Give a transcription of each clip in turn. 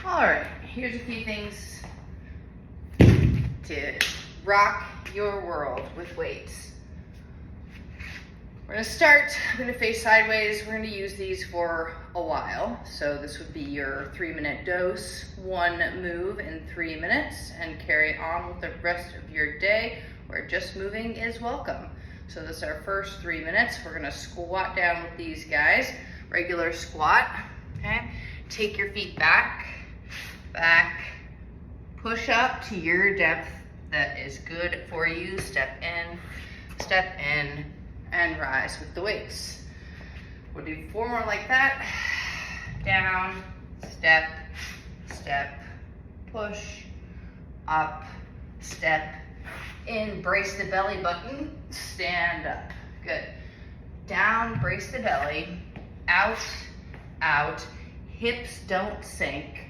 All right, here's a few things to rock your world with weights. We're gonna start, I'm gonna face sideways. We're gonna use these for a while. So this would be your 3-minute dose, one move in 3 minutes, and carry on with the rest of your day where just moving is welcome. So this is our first 3 minutes. We're gonna squat down with these guys, regular squat, okay? Take your feet back, push up to your depth that is good for you. Step in, and rise with the weights. We'll do 4 more like that. Down, step, push, up, step, in, brace the belly button, stand up. Good. Down, brace the belly, out, hips don't sink.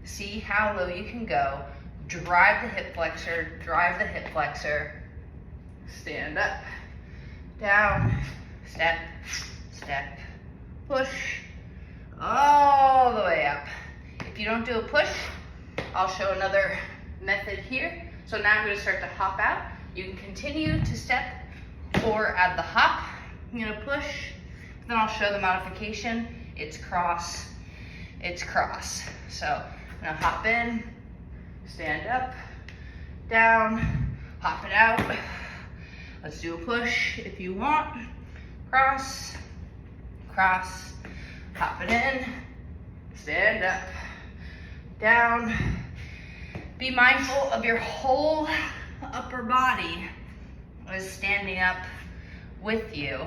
See how low you can go. Drive the hip flexor, stand up. Down, step, push, all the way up. If you don't do a push, I'll show another method here. So now I'm gonna start to hop out. You can continue to step or add the hop. I'm gonna push, then I'll show the modification. It's cross. So I'm gonna hop in, stand up, down, hop it out. Let's do a push if you want. Cross, hop it in, stand up, down. Be mindful of your whole upper body is standing up with you.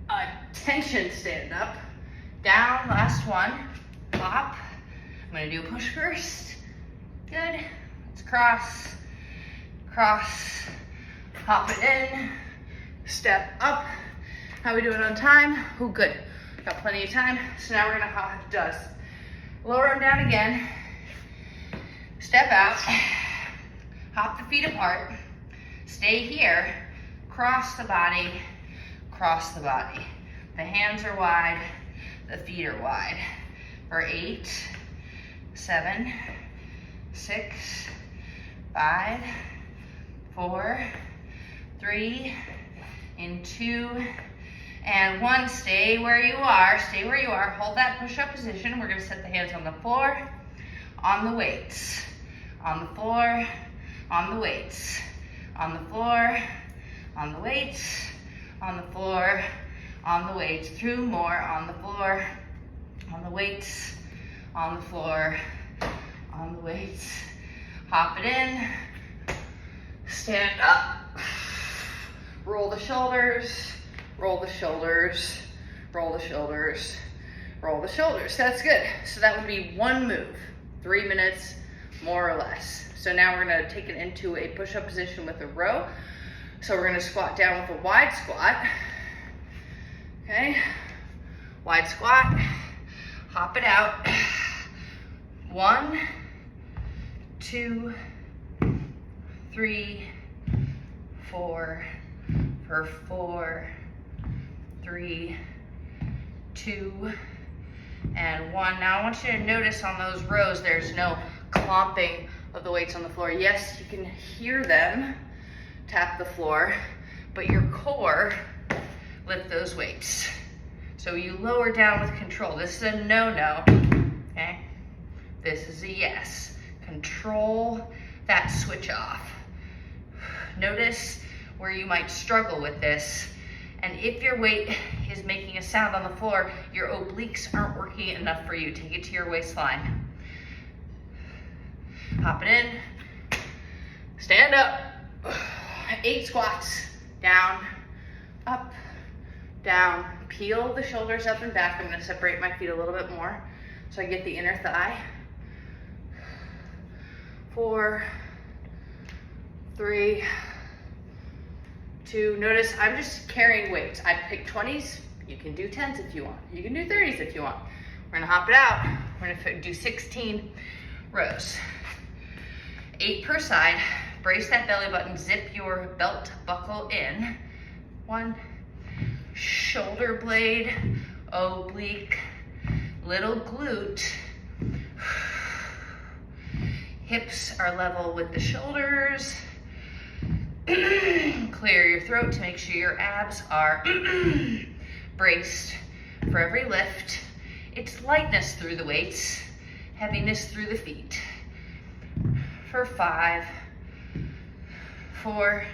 Attention, stand up. Down, last one, hop. I'm gonna do a push first. Good, let's cross, hop it in, step up. How we doing on time? Oh, good, got plenty of time. So now we're gonna hop dust. Lower them down again, step out, hop the feet apart, stay here, cross the body. The hands are wide, the feet are wide. For 8, 7, 6, 5, 4, 3, and 2, and 1. Stay where you are. Hold that push-up position. We're gonna set the hands on the floor, on the weights, on the floor, on the weights, on the floor, on the weights, on the floor, on the weights. 2 more, on the floor, on the weights, on the floor, on the weights. Hop it in, stand up, roll the shoulders, roll the shoulders, roll the shoulders, roll the shoulders. That's good. So that would be 1 move, 3 minutes, more or less. So now we're gonna take it into a push-up position with a row. So we're gonna squat down with a wide squat. Okay, wide squat, hop it out. 1, 2, 3, 4, for 4, 3, 2, and 1. Now I want you to notice on those rows, there's no clomping of the weights on the floor. Yes, you can hear them tap the floor, but your core lift those weights. So you lower down with control. This is a no-no, okay? This is a yes. Control that switch off. Notice where you might struggle with this. And if your weight is making a sound on the floor, your obliques aren't working enough for you. Take it to your waistline. Hop it in, stand up. 8 squats, down, up, down. Peel the shoulders up and back. I'm gonna separate my feet a little bit more so I get the inner thigh. 4, 3, 2. Notice I'm just carrying weights. I picked 20s. You can do 10s if you want. You can do 30s if you want. We're gonna hop it out. We're gonna do 16 rows. 8 per side. Brace that belly button. Zip your belt buckle in. 1. Shoulder blade, oblique, little glute, Hips are level with the shoulders. Clear your throat to make sure your abs are braced for every lift. It's lightness through the weights, heaviness through the feet. For 5, 4,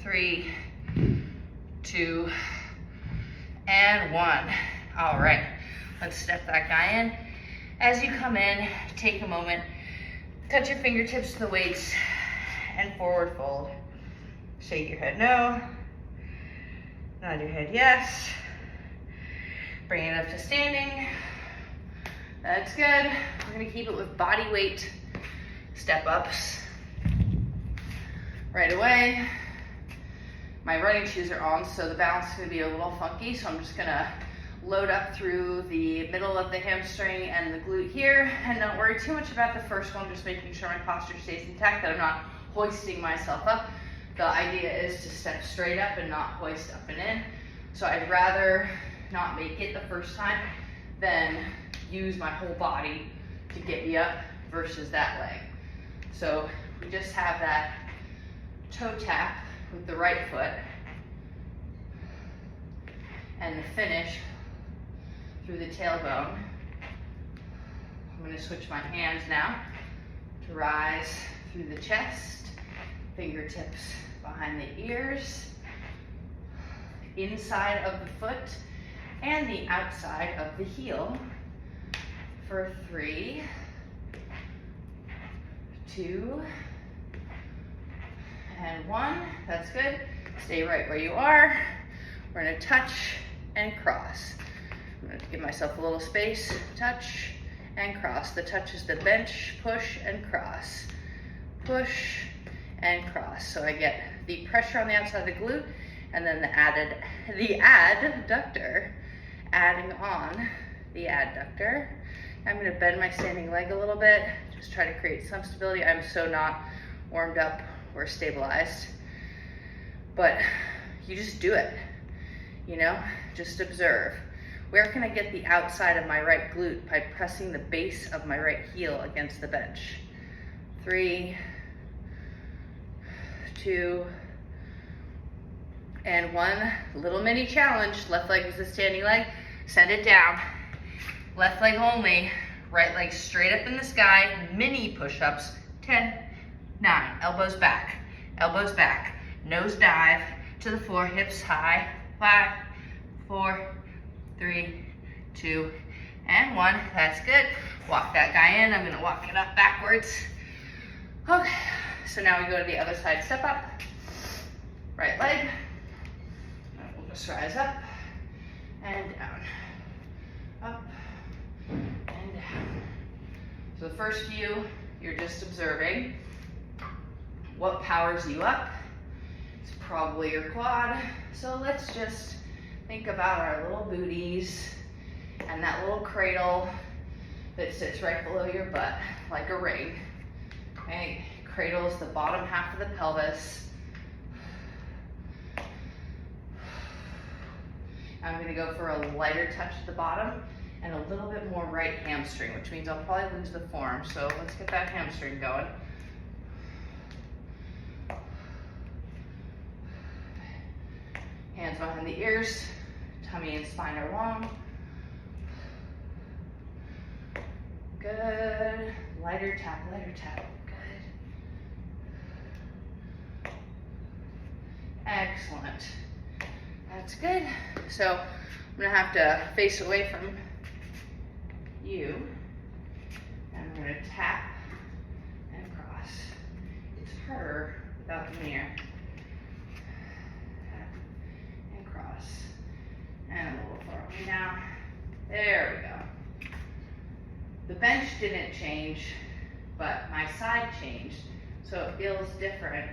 3, 2, and 1. All right, let's step that guy in. As you come in, take a moment, touch your fingertips to the weights, and forward fold. Shake your head no, nod your head yes. Bring it up to standing. That's good. We're gonna keep it with body weight step ups. Right away, my running shoes are on, so the balance is gonna be a little funky, so I'm just gonna load up through the middle of the hamstring and the glute here, and don't worry too much about the first one, just making sure my posture stays intact, that I'm not hoisting myself up. The idea is to step straight up and not hoist up and in. So I'd rather not make it the first time than use my whole body to get me up versus that leg. So we just have that toe tap with the right foot and the finish through the tailbone. I'm going to switch my hands now to rise through the chest, fingertips behind the ears, inside of the foot and the outside of the heel for 3, 2, and 1. That's good. Stay right where you are. We're going to touch and cross. I'm going to give myself a little space. Touch and cross. The touch is the bench, push and cross. Push and cross. So I get the pressure on the outside of the glute and then the adductor adding on the adductor. I'm going to bend my standing leg a little bit, just try to create some stability. I'm so not warmed up or stabilized, but you just do it, you know, just observe. Where can I get the outside of my right glute? By pressing the base of my right heel against the bench. 3, 2, and 1. Little mini challenge. Left leg is the standing leg. Send it down. Left leg only. Right leg straight up in the sky. Mini push-ups. 10, 9. Elbows back. Elbows back. Nose dive to the floor. Hips high. 5, 4, 3, 2, and 1. That's good. Walk that guy in. I'm going to walk it up backwards. Okay. So now we go to the other side. Step up. Right leg. We'll just rise up and down. Up and down. So the first few, you're just observing what powers you up. It's probably your quad. So let's just think about our little booties and that little cradle that sits right below your butt like a ring. Okay, cradles the bottom half of the pelvis. I'm going to go for a lighter touch at the bottom and a little bit more right hamstring, which means I'll probably lose the form. So let's get that hamstring going. Hands behind the ears, tummy and spine are long. Good. Lighter tap, lighter tap. Good. Excellent. That's good. So I'm gonna have to face away from you. And I'm gonna tap and cross. It's harder without the mirror. Tap and cross. And a little far away now. There we go. The bench didn't change, but my side changed. So it feels different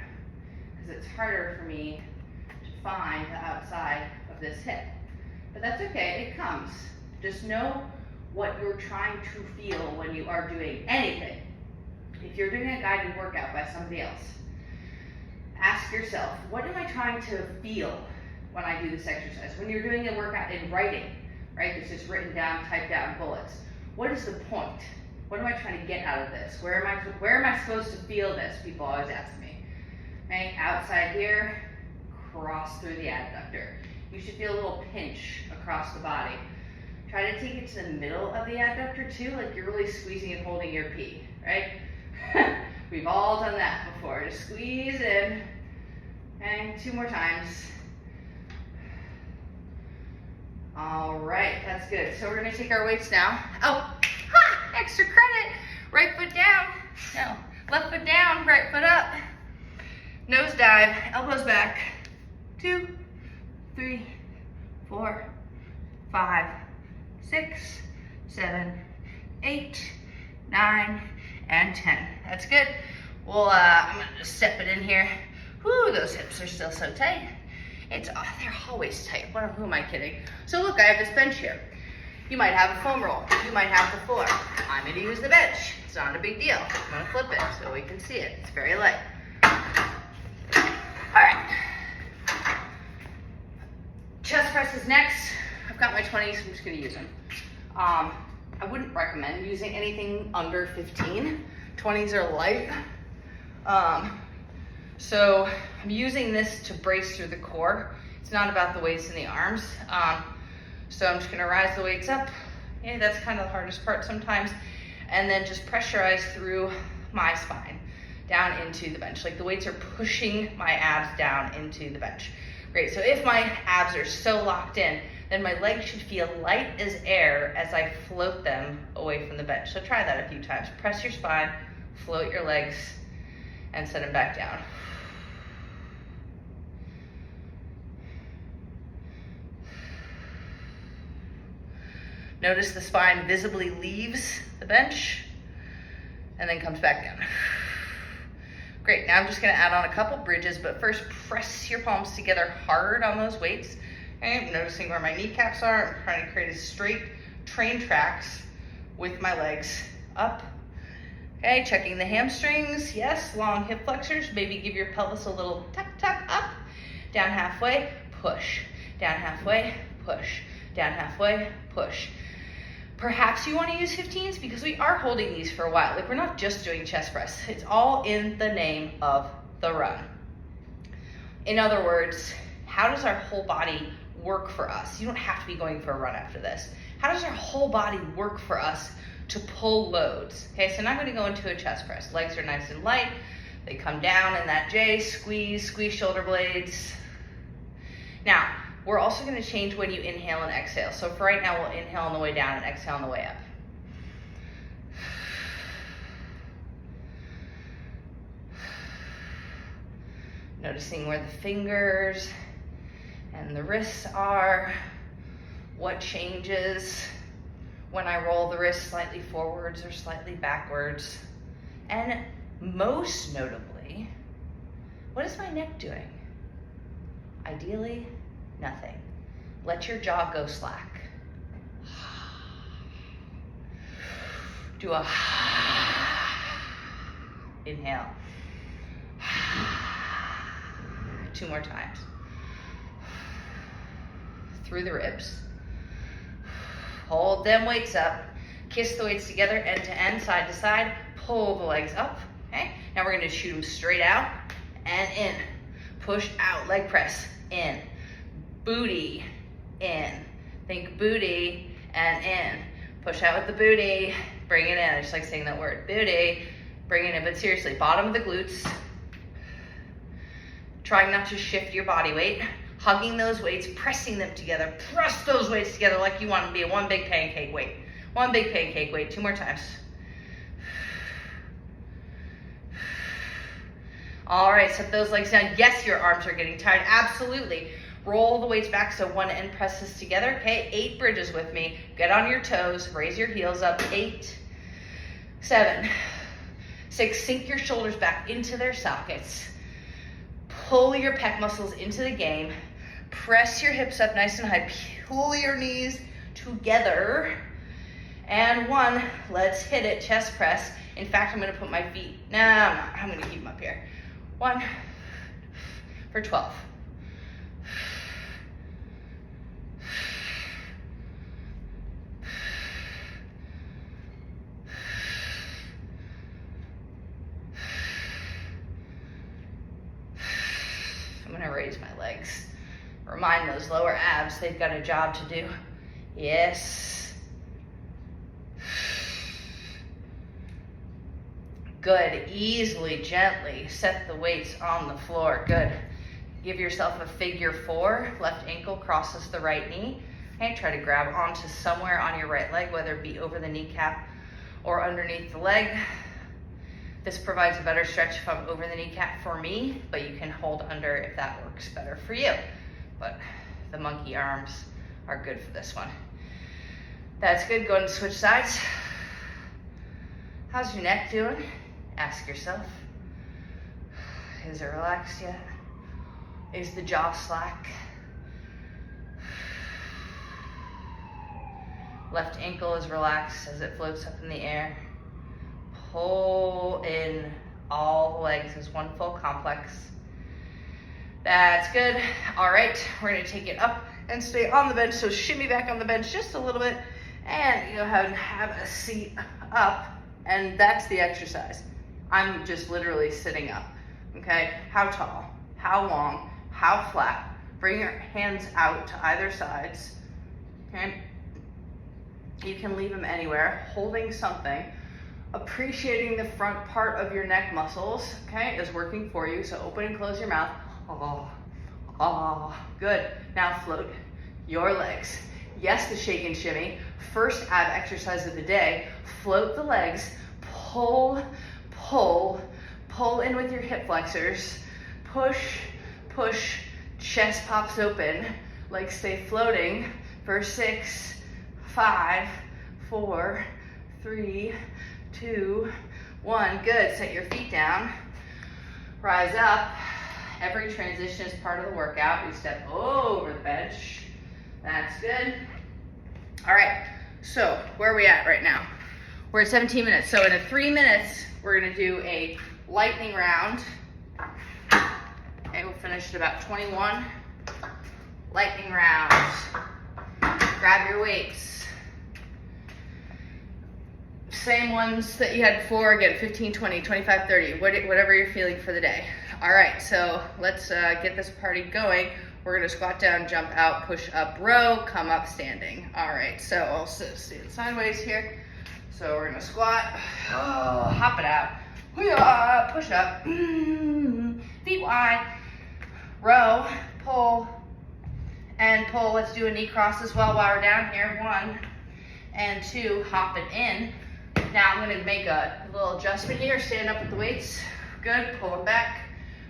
because it's harder for me to find the outside of this hip. But that's okay, it comes. Just know what you're trying to feel when you are doing anything. If you're doing a guided workout by somebody else, ask yourself, what am I trying to feel when I do this exercise? When you're doing a workout in writing, right? This is written down, typed out in bullets. what is the point? What am I trying to get out of this? Where am I supposed to feel this? People always ask me. Okay, outside here, cross through the adductor. You should feel a little pinch across the body. Try to take it to the middle of the adductor too, like you're really squeezing and holding your pee, right? We've all done that before. Just squeeze in. Okay, 2 more times. All right, that's good. So we're gonna take our weights now. Oh, ha, extra credit. Right foot down. No, left foot down, right foot up. Nose dive, elbows back. 2, 3, 4, 5, 6, 7, 8, 9, and 10. That's good. Well, I'm gonna just step it in here. Whoo, those hips are still so tight. They're always tight. Who am I kidding? So look, I have this bench here. You might have a foam roll. You might have the floor. I'm gonna use the bench. It's not a big deal. I'm gonna flip it so we can see it. It's very light. All right. Chest press is next. I've got my 20s, I'm just gonna use them. I wouldn't recommend using anything under 15. 20s are light. So I'm using this to brace through the core. It's not about the weights in the arms. So I'm just gonna rise the weights up. Yeah, that's kind of the hardest part sometimes. And then just pressurize through my spine down into the bench. Like the weights are pushing my abs down into the bench. Great, so if my abs are so locked in, then my legs should feel light as air as I float them away from the bench. So try that a few times. Press your spine, float your legs, and set them back down. Notice the spine visibly leaves the bench and then comes back down. Great, now I'm just gonna add on a couple bridges, but first press your palms together hard on those weights. Okay, I'm noticing where my kneecaps are. I'm trying to create a straight train tracks with my legs up. Okay, checking the hamstrings. Yes, long hip flexors. Maybe give your pelvis a little tuck, tuck up. Down halfway, push. Down halfway, push. Down halfway, push. Perhaps you want to use 15s because we are holding these for a while. Like we're not just doing chest press. It's all in the name of the run. In other words, how does our whole body work for us? You don't have to be going for a run after this. How does our whole body work for us to pull loads? Okay, so now I'm going to go into a chest press. Legs are nice and light. They come down in that J, squeeze shoulder blades. Now, we're also going to change when you inhale and exhale. So for right now, we'll inhale on the way down and exhale on the way up. Noticing where the fingers and the wrists are, what changes when I roll the wrists slightly forwards or slightly backwards. And most notably, what is my neck doing? Ideally, nothing. Let your jaw go slack. Do a inhale. 2 more times. Through the ribs. Hold them weights up. Kiss the weights together, end to end, side to side. Pull the legs up. Okay. Now we're going to shoot them straight out and in. Push out, leg press, in. Booty, in. Think booty and in. Push out with the booty, bring it in. I just like saying that word, booty, bring it in, but seriously, bottom of the glutes. Trying not to shift your body weight. Hugging those weights, pressing them together. Press those weights together like you want them to be a one big pancake weight. One big pancake weight, 2 more times. All right, set those legs down. Yes, your arms are getting tired, absolutely. Roll the weights back so one end presses together. Okay, 8 bridges with me. Get on your toes, raise your heels up. 8, 7, 6, sink your shoulders back into their sockets. Pull your pec muscles into the game. Press your hips up nice and high. Pull your knees together. And 1, let's hit it, chest press. In fact, I'm gonna put my feet, no, I'm not. I'm gonna keep them up here. 1 for 12. raise my legs. Remind those lower abs they've got a job to do. Yes. Good. Easily, gently set the weights on the floor. Good. Give yourself a figure 4. Left ankle crosses the right knee. Okay, try to grab onto somewhere on your right leg, whether it be over the kneecap or underneath the leg. This provides a better stretch if I'm over the kneecap for me, but you can hold under if that works better for you. But the monkey arms are good for this one. That's good. Go ahead and switch sides. How's your neck doing? Ask yourself. Is it relaxed yet? Is the jaw slack? Left ankle is relaxed as it floats up in the air. Pull in all the legs as one full complex. That's good. All right, we're gonna take it up and stay on the bench. So shimmy back on the bench just a little bit and go ahead and have a seat up. And that's the exercise. I'm just literally sitting up, okay? How tall, how long, how flat. Bring your hands out to either sides, okay? You can leave them anywhere, holding something. Appreciating the front part of your neck muscles, okay, is working for you. So open and close your mouth. Oh, good. Now float your legs. Yes, the shake and shimmy. First ab exercise of the day. Float the legs. Pull, pull, pull in with your hip flexors. Push, push. Chest pops open. Legs stay floating for 6, 5, 4, 3, 2, 1. Good. Set your feet down. Rise up. Every transition is part of the workout. We step over the bench. That's good. All right. So where are we at right now? We're at 17 minutes. So in 3 minutes, we're going to do a lightning round. Okay, we'll finish at about 21. Lightning rounds. Grab your weights. Same ones that you had before. Again, 15, 20, 25, 30, whatever you're feeling for the day. All right, so let's get this party going. We're gonna squat down, jump out, push up, row, come up standing. All right, so I'll stand sideways here. So we're gonna squat, hop it out, push up, feet wide, row, pull, and pull. Let's do a knee cross as well while we're down here. 1 and 2, hop it in. Now I'm gonna make a little adjustment here. Stand up with the weights. Good, pull them back.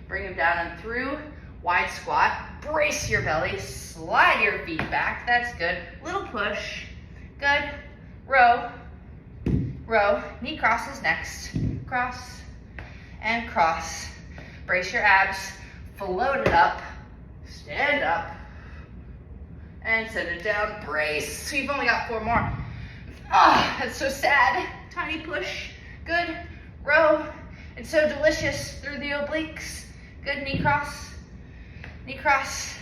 Bring them down and through. Wide squat. Brace your belly. Slide your feet back. That's good. Little push. Good. Row. Row. Knee crosses next. Cross and cross. Brace your abs. Float it up. Stand up. And set it down. Brace. So you've only got 4 more. Ah, that's so sad. Tiny push. Good. Row. It's so delicious through the obliques. Good. Knee cross. Knee cross.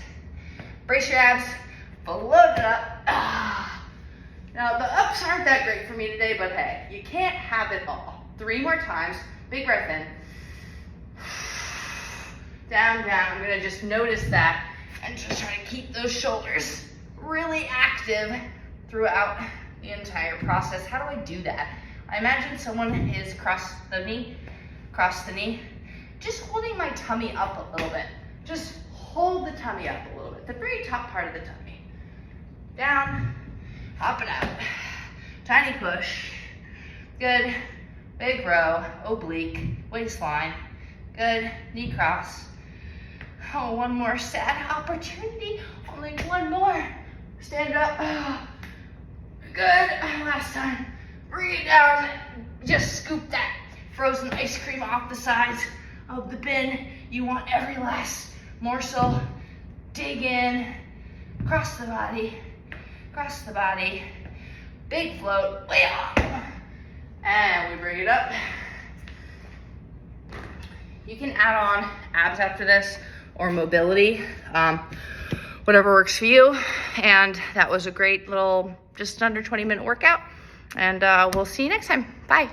Brace your abs. Float it up. Ah. Now, the ups aren't that great for me today, but hey, you can't have it all. 3 more times. Big breath in. Down, down. I'm going to just notice that and just try to keep those shoulders really active throughout the entire process. How do I do that? I imagine someone is across the knee, just holding my tummy up a little bit. Just hold the tummy up a little bit, the very top part of the tummy. Down, hop it out. Tiny push. Good. Big row, oblique, waistline. Good. Knee cross. Oh, one more sad opportunity. Only 1 more. Stand up. Oh. Good. Last time. Bring it down. Just scoop that frozen ice cream off the sides of the bin. You want every last morsel. Dig in. Cross the body. Cross the body. Big float. Way up. And we bring it up. You can add on abs after this or mobility. Whatever works for you. And that was a great little, just under 20-minute workout. And we'll see you next time. Bye.